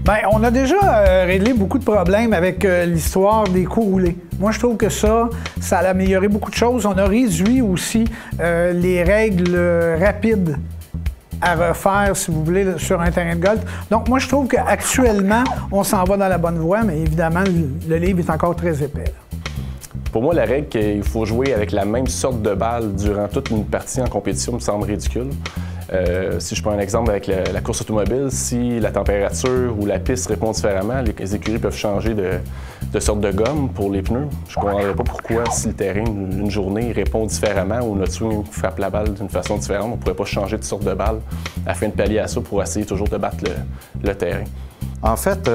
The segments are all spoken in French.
Bien, on a déjà réglé beaucoup de problèmes avec l'histoire des coups roulés. Moi, je trouve que ça a amélioré beaucoup de choses. On a réduit aussi les règles rapides à refaire, si vous voulez, sur un terrain de golf. Donc, moi, je trouve qu'actuellement, on s'en va dans la bonne voie, mais évidemment, le livre est encore très épais, là. Pour moi, la règle qu'il faut jouer avec la même sorte de balle durant toute une partie en compétition me semble ridicule. Si je prends un exemple avec la course automobile, si la température ou la piste répond différemment, les écuries peuvent changer de sorte de gomme pour les pneus. Je ne comprendrais pas pourquoi, si le terrain, une journée, répond différemment ou notre swing frappe la balle d'une façon différente, on ne pourrait pas changer de sorte de balle afin de pallier à ça pour essayer toujours de battre le terrain. En fait,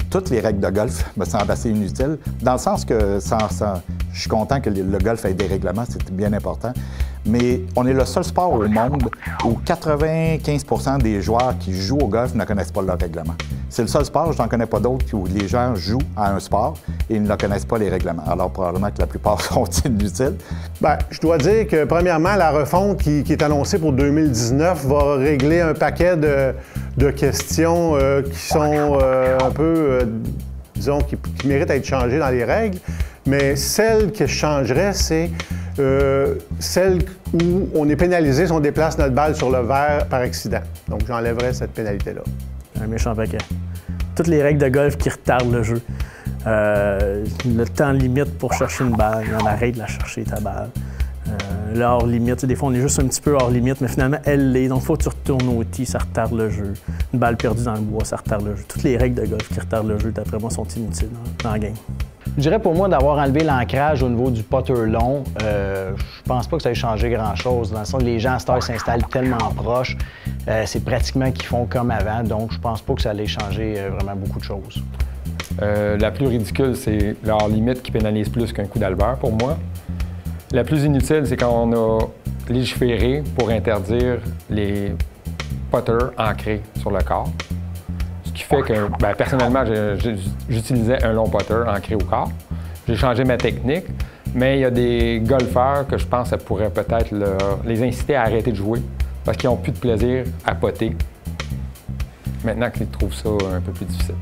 toutes les règles de golf me semblent assez inutiles, dans le sens que je suis content que le golf ait des règlements, c'est bien important, mais on est le seul sport au monde où 95 % des joueurs qui jouent au golf ne connaissent pas leur règlement. C'est le seul sport, je n'en connais pas d'autres, où les gens jouent à un sport et ils ne connaissent pas les règlements. Alors probablement que la plupart sont inutiles. Bien, je dois dire que, premièrement, la refonte qui est annoncée pour 2019 va régler un paquet de questions qui sont un peu, disons, qui méritent d'être changées dans les règles. Mais celle que je changerais, c'est celle où on est pénalisé si on déplace notre balle sur le verre par accident. Donc, j'enlèverais cette pénalité-là. Un méchant paquet. Toutes les règles de golf qui retardent le jeu. Le temps limite pour chercher une balle, on arrête de la chercher, ta balle. Là, hors limite, des fois, on est juste un petit peu hors limite, mais finalement, elle l'est. Donc, il faut que tu retournes au tee, ça retarde le jeu. Une balle perdue dans le bois, ça retarde le jeu. Toutes les règles de golf qui retardent le jeu, d'après moi, sont inutiles dans la game. Je dirais pour moi d'avoir enlevé l'ancrage au niveau du putter long, je pense pas que ça ait changé grand-chose. Dans le sens que les gens à cette heure s'installent tellement proches, c'est pratiquement qu'ils font comme avant, donc je pense pas que ça allait changer vraiment beaucoup de choses. La plus ridicule, c'est leur limite qui pénalise plus qu'un coup d'albert pour moi. La plus inutile, c'est quand on a légiféré pour interdire les putters ancrés sur le corps. Ce qui fait que, personnellement, j'utilisais un long putter ancré au corps. J'ai changé ma technique, mais il y a des golfeurs que je pense que ça pourrait peut-être les inciter à arrêter de jouer parce qu'ils n'ont plus de plaisir à putter. Maintenant qu'ils trouvent ça un peu plus difficile.